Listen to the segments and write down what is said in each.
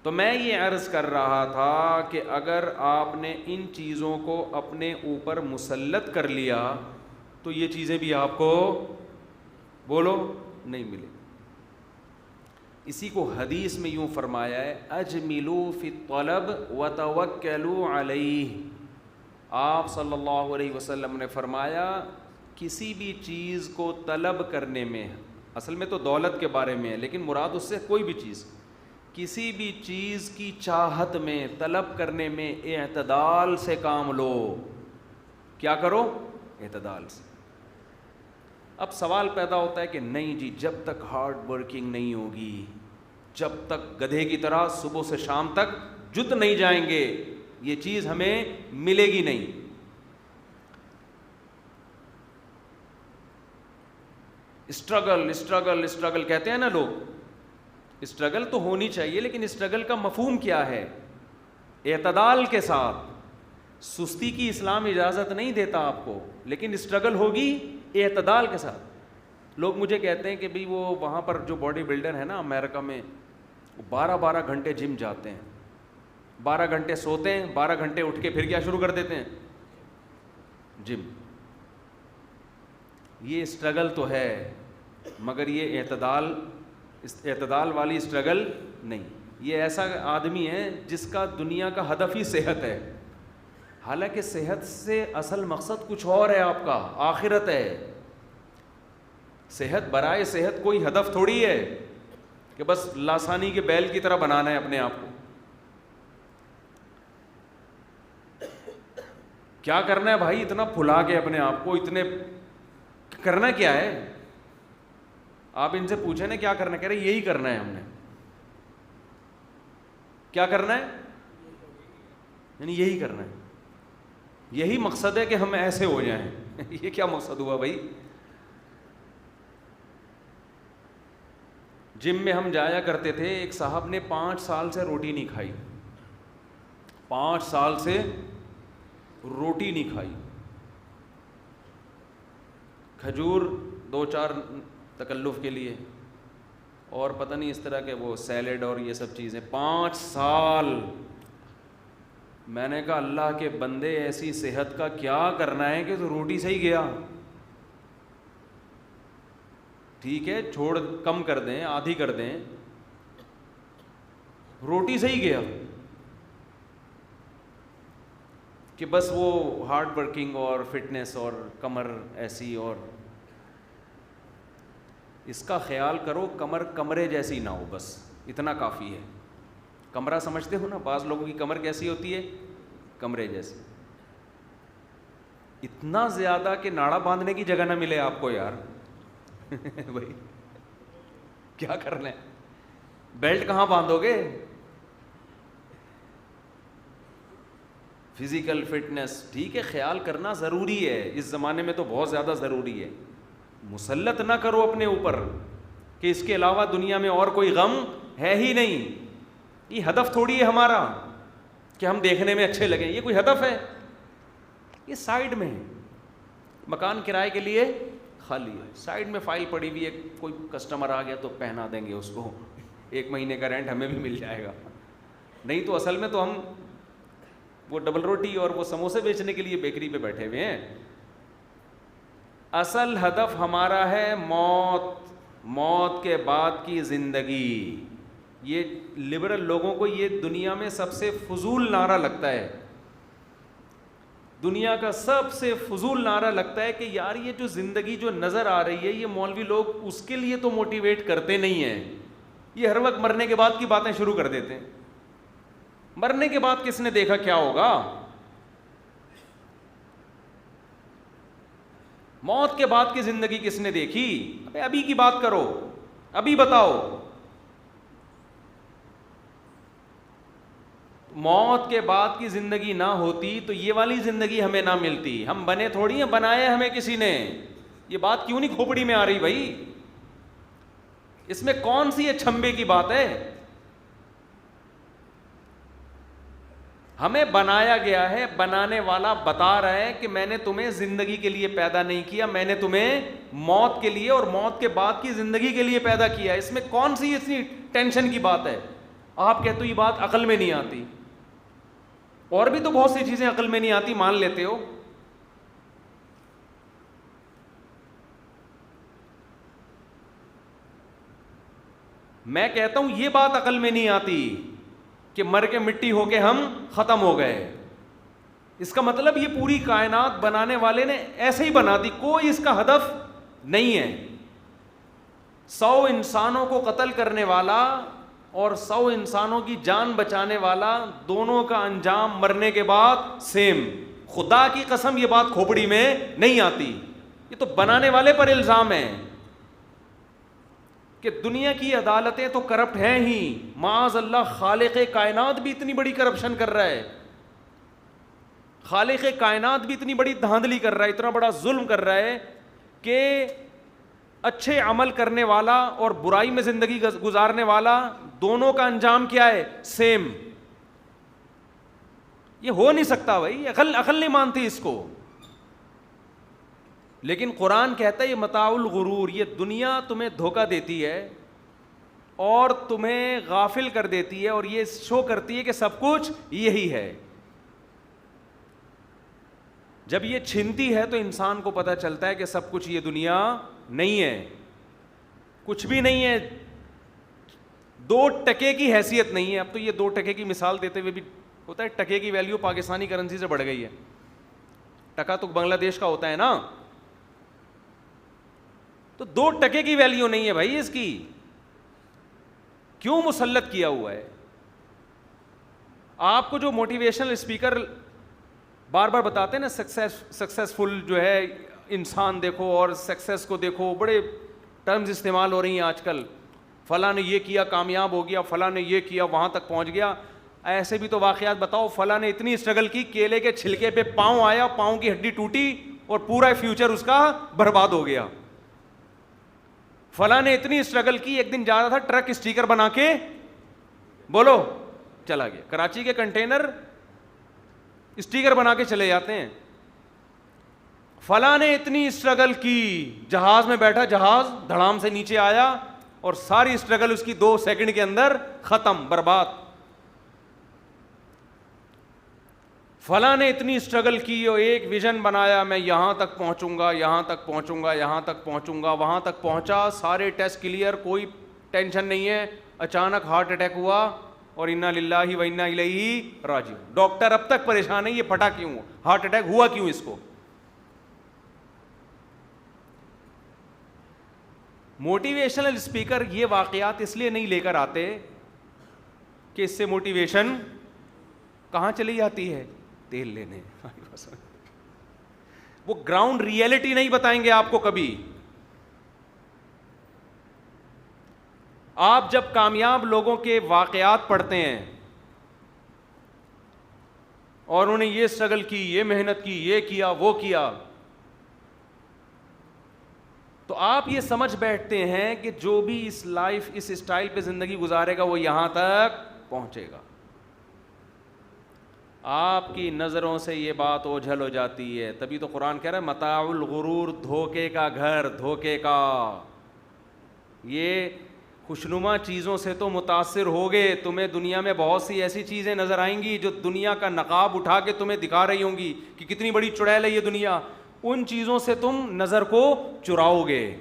تو میں یہ عرض کر رہا تھا کہ اگر آپ نے ان چیزوں کو اپنے اوپر مسلط کر لیا تو یہ چیزیں بھی آپ کو بولو نہیں ملے. اسی کو حدیث میں یوں فرمایا ہے اجملوا فی الطلب وتوکلوا علیہ. آپ صلی اللہ علیہ وسلم نے فرمایا کسی بھی چیز کو طلب کرنے میں، اصل میں تو دولت کے بارے میں ہے لیکن مراد اس سے کوئی بھی چیز، کسی بھی چیز کی چاہت میں طلب کرنے میں اعتدال سے کام لو. کیا کرو؟ اعتدال سے. اب سوال پیدا ہوتا ہے کہ نہیں جی جب تک ہارڈ ورکنگ نہیں ہوگی، جب تک گدھے کی طرح صبح سے شام تک جت نہیں جائیں گے یہ چیز ہمیں ملے گی نہیں. اسٹرگل اسٹرگل اسٹرگل کہتے ہیں نا لوگ. اسٹرگل تو ہونی چاہیے لیکن اسٹرگل کا مفہوم کیا ہے؟ اعتدال کے ساتھ. سستی کی اسلام اجازت نہیں دیتا آپ کو، لیکن اسٹرگل ہوگی اعتدال کے ساتھ. لوگ مجھے کہتے ہیں کہ بھئی وہ وہاں پر جو باڈی بلڈر ہے نا امریکہ میں، وہ 12 گھنٹے جم جاتے ہیں، 12 گھنٹے سوتے ہیں، 12 گھنٹے اٹھ کے پھر کیا شروع کر دیتے ہیں؟ جم. یہ اسٹرگل تو ہے مگر یہ اعتدال والی اسٹرگل نہیں. یہ ایسا آدمی ہے جس کا دنیا کا ہدف ہی صحت ہے، حالانکہ صحت سے اصل مقصد کچھ اور ہے، آپ کا آخرت ہے. صحت برائے صحت کوئی ہدف تھوڑی ہے کہ بس لاسانی کے بیل کی طرح بنانا ہے اپنے آپ کو. کیا کرنا ہے بھائی اتنا پھلا کے اپنے آپ کو؟ اتنے کرنا کیا ہے؟ آپ ان سے پوچھیں نا کیا کرنا ہے، کہہ رہے یہی کرنا ہے ہم نے. کیا کرنا ہے؟ یعنی یہی کرنا ہے، یہی مقصد ہے کہ ہم ایسے ہو جائیں. یہ کیا مقصد ہوا بھائی؟ جم میں ہم جایا کرتے تھے، ایک صاحب نے 5 سال سے روٹی نہیں کھائی، 5 سال سے روٹی نہیں کھائی. کھجور 2-4 تکلف کے لیے اور پتہ نہیں اس طرح کے وہ سیلڈ اور یہ سب چیزیں. 5 سال. میں نے کہا اللہ کے بندے ایسی صحت کا کیا کرنا ہے کہ تو روٹی سے ہی گیا. ٹھیک ہے چھوڑ کم کر دیں، آدھی کر دیں، روٹی سے ہی گیا کہ بس وہ ہارڈ ورکنگ اور فٹنس اور کمر ایسی. اور اس کا خیال کرو کمر کمرے جیسی نہ ہو، بس اتنا کافی ہے. کمرہ سمجھتے ہو نا، بعض لوگوں کی کمر کیسی ہوتی ہے؟ کمرے جیسی. اتنا زیادہ کہ ناڑا باندھنے کی جگہ نہ ملے آپ کو یار. بھائی کیا کرنا ہے؟ بیلٹ کہاں باندھو گے؟ فزیکل فٹنس ٹھیک ہے خیال کرنا ضروری ہے، اس زمانے میں تو بہت زیادہ ضروری ہے. مسلط نہ کرو اپنے اوپر کہ اس کے علاوہ دنیا میں اور کوئی غم ہے ہی نہیں. یہ ہدف تھوڑی ہے ہمارا کہ ہم دیکھنے میں اچھے لگیں، یہ کوئی ہدف ہے؟ یہ سائیڈ میں ہے. مکان کرائے کے لیے خالی ہے، سائیڈ میں فائل پڑی ہوئی ہے، کوئی کسٹمر آ گیا تو پہنا دیں گے اس کو، 1 مہینے کا رینٹ ہمیں بھی مل جائے گا. نہیں تو اصل میں تو ہم وہ ڈبل روٹی اور وہ سموسے بیچنے کے لیے بیکری پہ بیٹھے ہوئے ہیں. اصل ہدف ہمارا ہے موت، موت کے بعد کی زندگی. یہ لبرل لوگوں کو یہ دنیا میں سب سے فضول نعرہ لگتا ہے، دنیا کا سب سے فضول نعرہ لگتا ہے کہ یار یہ جو زندگی جو نظر آ رہی ہے یہ مولوی لوگ اس کے لیے تو موٹیویٹ کرتے نہیں ہیں. یہ ہر وقت مرنے کے بعد کی باتیں شروع کر دیتے ہیں. مرنے کے بعد کس نے دیکھا کیا ہوگا؟ موت کے بعد کی زندگی کس نے دیکھی؟ ابھی کی بات کرو، ابھی بتاؤ. موت کے بعد کی زندگی نہ ہوتی تو یہ والی زندگی ہمیں نہ ملتی. ہم بنے تھوڑی ہیں، بنایا ہمیں کسی نے. یہ بات کیوں نہیں کھوپڑی میں آ رہی بھائی؟ اس میں کون سی چھمبے کی بات ہے؟ ہمیں بنایا گیا ہے، بنانے والا بتا رہا ہے کہ میں نے تمہیں زندگی کے لیے پیدا نہیں کیا، میں نے تمہیں موت کے لیے اور موت کے بعد کی زندگی کے لیے پیدا کیا. اس میں کون سی اتنی ٹینشن کی بات ہے؟ آپ کہتے ہو یہ بات عقل میں نہیں آتی، اور بھی تو بہت سی چیزیں عقل میں نہیں آتی، مان لیتے ہو. میں کہتا ہوں یہ بات عقل میں نہیں آتی کہ مر کے مٹی ہو کے ہم ختم ہو گئے. اس کا مطلب یہ پوری کائنات بنانے والے نے ایسے ہی بنا دی، کوئی اس کا ہدف نہیں ہے. 100 انسانوں کو قتل کرنے والا اور 100 انسانوں کی جان بچانے والا، دونوں کا انجام مرنے کے بعد سیم. خدا کی قسم یہ بات کھوپڑی میں نہیں آتی. یہ تو بنانے والے پر الزام ہے کہ دنیا کی عدالتیں تو کرپٹ ہیں ہی، معاذ اللہ خالق کائنات بھی اتنی بڑی کرپشن کر رہا ہے، خالق کائنات بھی اتنی بڑی دھاندلی کر رہا ہے، اتنا بڑا ظلم کر رہا ہے کہ اچھے عمل کرنے والا اور برائی میں زندگی گزارنے والا، دونوں کا انجام کیا ہے؟ سیم. یہ ہو نہیں سکتا بھائی، عقل نہیں مانتی اس کو. لیکن قرآن کہتا ہے یہ متاع الغرور، یہ دنیا تمہیں دھوکہ دیتی ہے اور تمہیں غافل کر دیتی ہے، اور یہ شو کرتی ہے کہ سب کچھ یہی ہے. جب یہ چھنتی ہے تو انسان کو پتہ چلتا ہے کہ سب کچھ یہ دنیا نہیں ہے، کچھ بھی نہیں ہے، 2 ٹکے کی حیثیت نہیں ہے. اب تو یہ 2 ٹکے کی مثال دیتے ہوئے بھی ہوتا ہے، ٹکے کی ویلیو پاکستانی کرنسی سے بڑھ گئی ہے. ٹکا تو بنگلہ دیش کا ہوتا ہے نا، تو 2 ٹکے کی ویلیو نہیں ہے بھائی اس کی. کیوں مسلط کیا ہوا ہے؟ آپ کو جو موٹیویشنل اسپیکر بار بار بتاتے ہیں نا، سکسیسفل جو ہے انسان دیکھو اور سکسیس کو دیکھو، بڑے ٹرمز استعمال ہو رہی ہیں آج کل، فلاں نے یہ کیا کامیاب ہو گیا، فلاں نے یہ کیا وہاں تک پہنچ گیا. ایسے بھی تو واقعات بتاؤ، فلاں نے اتنی اسٹرگل کی، کیلے کے چھلکے پہ پاؤں آیا، پاؤں کی ہڈی ٹوٹی اور پورا فیوچر اس کا برباد ہو گیا. فلاں نے اتنی اسٹرگل کی، ایک دن جا رہا تھا ٹرک اسٹیکر بنا کے بولو چلا گیا. کراچی کے کنٹینر اسٹیکر بنا کے چلے جاتے ہیں. فلاں نے اتنی اسٹرگل کی، جہاز میں بیٹھا، جہاز دھڑام سے نیچے آیا اور ساری اسٹرگل اس کی 2 سیکنڈ کے اندر ختم، برباد. فلاں نے اتنی اسٹرگل کی اور ایک ویژن بنایا، میں یہاں تک پہنچوں گا، یہاں تک پہنچوں گا، یہاں تک پہنچوں گا، وہاں تک پہنچا، سارے ٹیسٹ کلیئر، کوئی ٹینشن نہیں ہے. اچانک ہارٹ اٹیک ہوا اور انا للہ و انا الیہ راجعون. ڈاکٹر اب تک پریشان ہے یہ پھٹا کیوں، ہارٹ اٹیک ہوا کیوں اس کو. موٹیویشنل اسپیکر یہ واقعات اس لیے نہیں لے کر آتے کہ اس سے موٹیویشن کہاں چلی جاتی ہے؟ تیل لینے. وہ گراؤنڈ ریئلٹی نہیں بتائیں گے آپ کو کبھی. آپ جب کامیاب لوگوں کے واقعات پڑھتے ہیں اور انہوں نے یہ اسٹرگل کی، یہ محنت کی، یہ کیا، وہ کیا، تو آپ یہ سمجھ بیٹھتے ہیں کہ جو بھی اس لائف، اس اسٹائل پہ زندگی گزارے گا وہ یہاں تک پہنچے گا. آپ کی نظروں سے یہ بات اوجھل ہو جاتی ہے. تبھی تو قرآن کہہ رہا ہے متاع الغرور، دھوکے کا گھر، دھوکے کا. یہ خوشنما چیزوں سے تو متاثر ہوگے، تمہیں دنیا میں بہت سی ایسی چیزیں نظر آئیں گی جو دنیا کا نقاب اٹھا کے تمہیں دکھا رہی ہوں گی کہ کتنی بڑی چڑیل ہے یہ دنیا. ان چیزوں سے تم نظر کو چراؤ گے.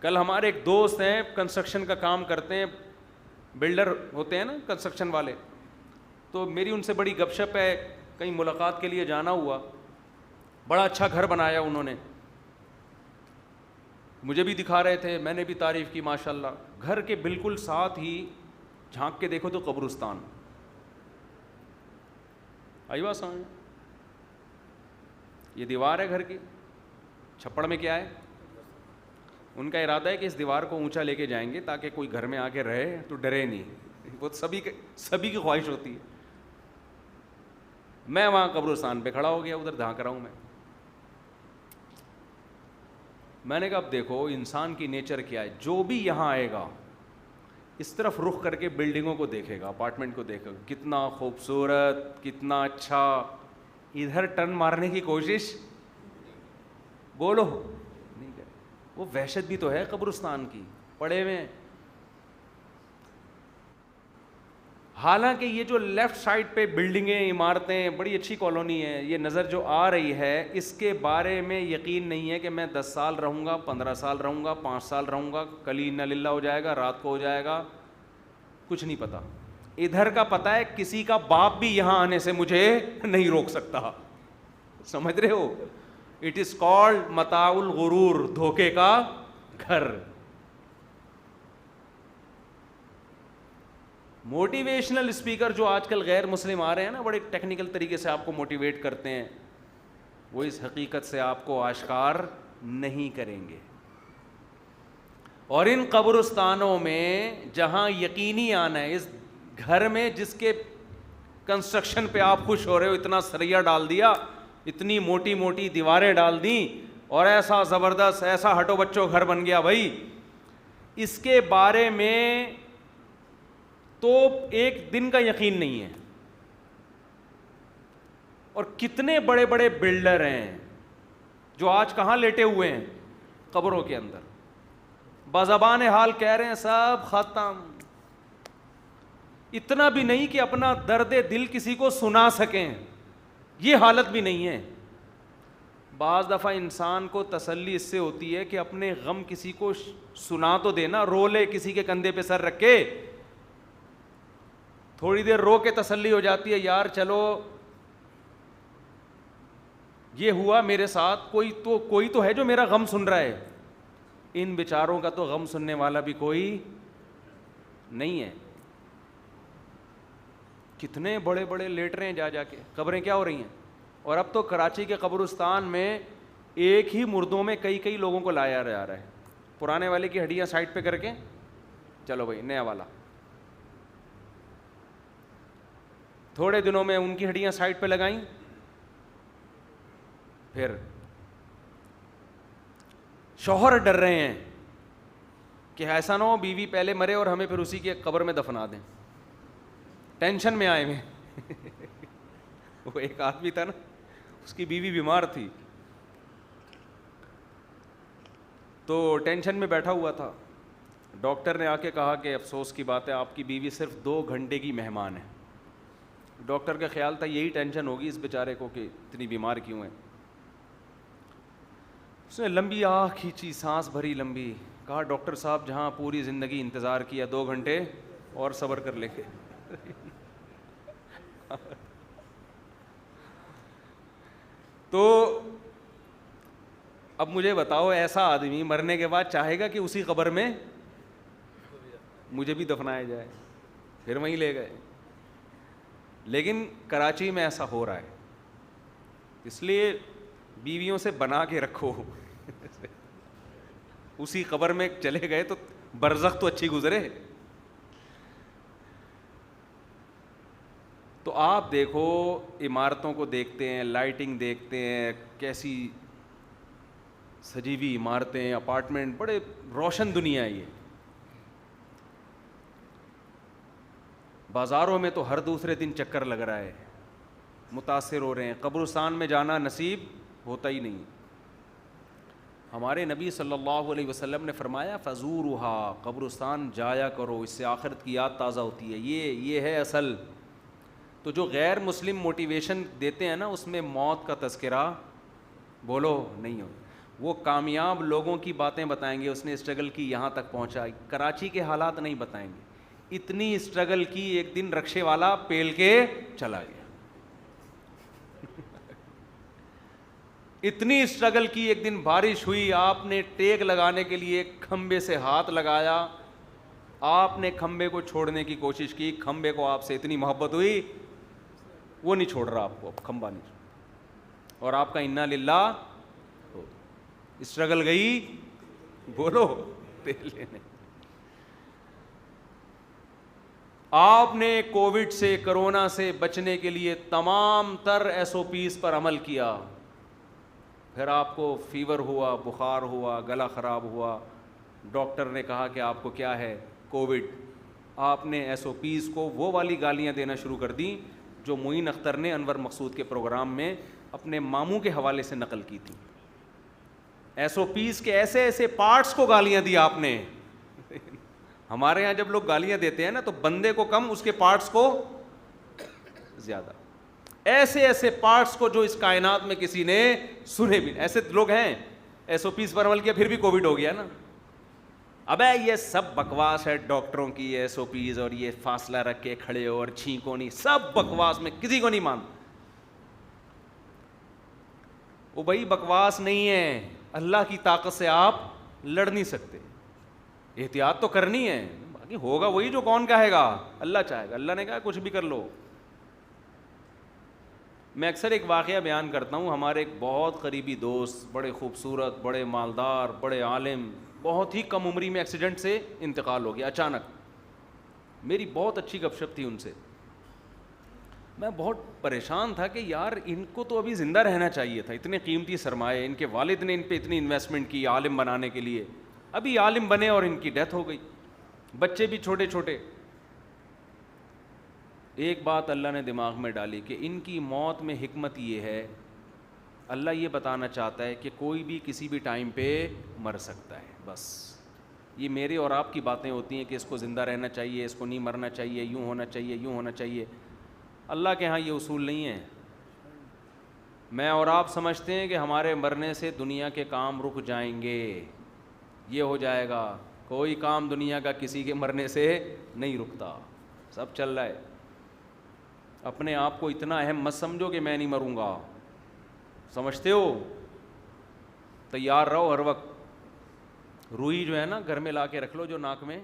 کل ہمارے ایک دوست ہیں، کنسٹرکشن کا کام کرتے ہیں، بلڈر ہوتے ہیں نا کنسٹرکشن والے، تو میری ان سے بڑی گپ شپ ہے. کہیں ملاقات کے لیے جانا ہوا، بڑا اچھا گھر بنایا انہوں نے، مجھے بھی دکھا رہے تھے، میں نے بھی تعریف کی ماشاءاللہ. گھر کے بالکل ساتھ ہی جھانک کے دیکھو تو قبرستان. آئی بات سمجھ؟ یہ دیوار ہے گھر کی، چھپڑ میں کیا ہے؟ ان کا ارادہ ہے کہ اس دیوار کو اونچا لے کے جائیں گے تاکہ کوئی گھر میں آ کے رہے تو ڈرے نہیں. وہ سبھی کی خواہش ہوتی ہے. میں وہاں قبرستان پہ کھڑا ہو گیا، ادھر دھانک رہا ہوں. میں نے کہا اب دیکھو انسان کی نیچر کیا ہے، جو بھی یہاں آئے گا اس طرف رخ کر کے بلڈنگوں کو دیکھے گا، اپارٹمنٹ کو دیکھے گا، کتنا خوبصورت، کتنا اچھا. ادھر ٹرن مارنے کی کوشش بولو نہیں کرے. وہ وحشت بھی تو ہے قبرستان کی، پڑے ہوئے. حالانکہ یہ جو لیفٹ سائڈ پہ بلڈنگیں عمارتیں بڑی اچھی کالونی ہے, یہ نظر جو آ رہی ہے اس کے بارے میں یقین نہیں ہے کہ میں 10 سال رہوں گا, 15 سال رہوں گا, 5 سال رہوں گا, کل انا للہ ہو جائے گا, رات کو ہو جائے گا, کچھ نہیں پتا. ادھر کا پتا ہے کسی کا باپ بھی یہاں آنے سے مجھے نہیں روک سکتا, سمجھ رہے ہو؟ اٹ از کالڈ متاع الغرور, دھوکے کا گھر. موٹیویشنل اسپیکر جو آج کل غیر مسلم آ رہے ہیں نا, بڑے ٹیکنیکل طریقے سے آپ کو موٹیویٹ کرتے ہیں, وہ اس حقیقت سے آپ کو آشکار نہیں کریں گے. اور ان قبرستانوں میں جہاں یقینی آنا ہے, اس گھر میں جس کے کنسٹرکشن پہ آپ خوش ہو رہے ہو, اتنا سریا ڈال دیا, اتنی موٹی موٹی دیواریں ڈال دیں, اور ایسا زبردست ایسا ہٹو بچوں گھر بن گیا بھائی, اس کے بارے میں تو ایک دن کا یقین نہیں ہے. اور کتنے بڑے بڑے بلڈر ہیں جو آج کہاں لیٹے ہوئے ہیں, قبروں کے اندر, بزبان حال کہہ رہے ہیں سب ختم. اتنا بھی نہیں کہ اپنا درد دل کسی کو سنا سکیں, یہ حالت بھی نہیں ہے. بعض دفعہ انسان کو تسلی اس سے ہوتی ہے کہ اپنے غم کسی کو سنا تو دینا, رو لے کسی کے کندھے پہ سر رکھ کے, تھوڑی دیر رو کے تسلی ہو جاتی ہے, یار چلو یہ ہوا میرے ساتھ, کوئی تو ہے جو میرا غم سن رہا ہے. ان بیچاروں کا تو غم سننے والا بھی کوئی نہیں ہے. کتنے بڑے بڑے لیٹ رہے ہیں جا کے, قبریں کیا ہو رہی ہیں. اور اب تو کراچی کے قبرستان میں ایک ہی مردوں میں کئی لوگوں کو لایا جا رہا ہے. پرانے والے کی ہڈیاں سائڈ پہ کر کے چلو بھائی نیا والا, تھوڑے دنوں میں ان کی ہڈیاں سائڈ پہ لگائیں, پھر شوہر ڈر رہے ہیں کہ ایسا نہ ہو بیوی پہلے مرے اور ہمیں پھر اسی کی قبر میں دفنا دیں, ٹینشن میں آئے ہوئے. وہ ایک آدمی تھا نا, اس کی بیوی بیمار تھی تو ٹینشن میں بیٹھا ہوا تھا. ڈاکٹر نے آ کے کہا کہ افسوس کی بات ہے آپ کی بیوی صرف 2 گھنٹے کی مہمان ہے. ڈاکٹر کا خیال تھا یہی ٹینشن ہوگی اس بیچارے کو کہ اتنی بیمار کیوں ہے. اس نے لمبی آہ کھینچی, سانس بھری لمبی, کہا ڈاکٹر صاحب جہاں پوری زندگی انتظار کیا 2 گھنٹے اور صبر کر لیں گے. تو اب مجھے بتاؤ ایسا آدمی مرنے کے بعد چاہے گا کہ اسی قبر میں مجھے بھی دفنایا جائے, پھر وہیں لے گئے. لیکن کراچی میں ایسا ہو رہا ہے, اس لیے بیویوں سے بنا کے رکھو. اسی قبر میں چلے گئے تو برزخ تو اچھی گزرے. تو آپ دیکھو عمارتوں کو دیکھتے ہیں, لائٹنگ دیکھتے ہیں, کیسی سجی ہوئی عمارتیں, اپارٹمنٹ, بڑے روشن دنیا ہے یہ. بازاروں میں تو ہر دوسرے دن چکر لگ رہا ہے, متاثر ہو رہے ہیں. قبرستان میں جانا نصیب ہوتا ہی نہیں. ہمارے نبی صلی اللہ علیہ وسلم نے فرمایا فزورھا, قبرستان جایا کرو, اس سے آخرت کی یاد تازہ ہوتی ہے. یہ ہے اصل. تو جو غیر مسلم موٹیویشن دیتے ہیں نا, اس میں موت کا تذکرہ بولو نہیں ہو. وہ کامیاب لوگوں کی باتیں بتائیں گے, اس نے اسٹرگل کی یہاں تک پہنچا. کراچی کے حالات نہیں بتائیں گے. اتنی اسٹرگل کی, ایک دن رکشے والا پیل کے چلا گیا. اتنی اسٹرگل کی, ایک دن بارش ہوئی, آپ نے ٹیک لگانے کے لیے کھمبے سے ہاتھ لگایا, آپ نے کھمبے کو چھوڑنے کی کوشش کی, کھمبے کو آپ سے اتنی محبت ہوئی وہ نہیں چھوڑ رہا آپ کو, اب کھمبا نہیں, اور آپ کا انا للہ. اسٹرگل گئی بولو تیل لینے. آپ نے کووڈ سے, کرونا سے بچنے کے لیے تمام تر SOPs پر عمل کیا, پھر آپ کو فیور ہوا, بخار ہوا, گلا خراب ہوا, ڈاکٹر نے کہا کہ آپ کو کیا ہے کووڈ. آپ نے SOPs کو وہ والی گالیاں دینا شروع کر دیں جو معین اختر نے انور مقصود کے پروگرام میں اپنے ماموں کے حوالے سے نقل کی تھی. SOPs کے ایسے ایسے پارٹس کو گالیاں دی آپ نے, ہمارے یہاں جب لوگ گالیاں دیتے ہیں نا تو بندے کو کم, اس کے پارٹس کو زیادہ. ایسے ایسے پارٹس کو جو اس کائنات میں کسی نے سنے بھی, ایسے لوگ ہیں. ایس او پیز پر عمل کیا پھر بھی کووڈ ہو گیا نا. ابے یہ سب بکواس ہے ڈاکٹروں کی, ایس او پیز اور یہ فاصلہ رکھ کے کھڑے ہو اور چھینکو نہیں, سب بکواس, میں کسی کو نہیں مانتا. وہ بھائی بکواس نہیں ہے, اللہ کی طاقت سے آپ لڑ نہیں سکتے, احتیاط تو کرنی ہے. باقی ہوگا وہی جو کون کہے گا, اللہ چاہے گا. اللہ نے کہا کچھ بھی کر لو. میں اکثر ایک واقعہ بیان کرتا ہوں. ہمارے ایک بہت قریبی دوست, بڑے خوبصورت, بڑے مالدار, بڑے عالم, بہت ہی کم عمری میں ایکسیڈنٹ سے انتقال ہو گیا اچانک. میری بہت اچھی گپ شپ تھی ان سے. میں بہت پریشان تھا کہ یار ان کو تو ابھی زندہ رہنا چاہیے تھا, اتنے قیمتی سرمایے, ان کے والد نے ان پہ اتنی انویسٹمنٹ کی عالم بنانے کے لیے, ابھی عالم بنے اور ان کی ڈیتھ ہو گئی, بچے بھی چھوٹے چھوٹے. ایک بات اللہ نے دماغ میں ڈالی کہ ان کی موت میں حکمت یہ ہے, اللہ یہ بتانا چاہتا ہے کہ کوئی بھی کسی بھی ٹائم پہ مر سکتا ہے. بس یہ میرے اور آپ کی باتیں ہوتی ہیں کہ اس کو زندہ رہنا چاہیے, اس کو نہیں مرنا چاہیے, یوں ہونا چاہیے, یوں ہونا چاہیے. اللہ کے ہاں یہ اصول نہیں ہے. میں اور آپ سمجھتے ہیں کہ ہمارے مرنے سے دنیا کے کام رک جائیں گے, یہ ہو جائے گا. کوئی کام دنیا کا کسی کے مرنے سے نہیں رکتا, سب چل رہا ہے. اپنے آپ کو اتنا اہم مت سمجھو کہ میں نہیں مروں گا, سمجھتے ہو, تیار رہو ہر وقت. روئی جو ہے نا گھر میں لا کے رکھ لو جو ناک میں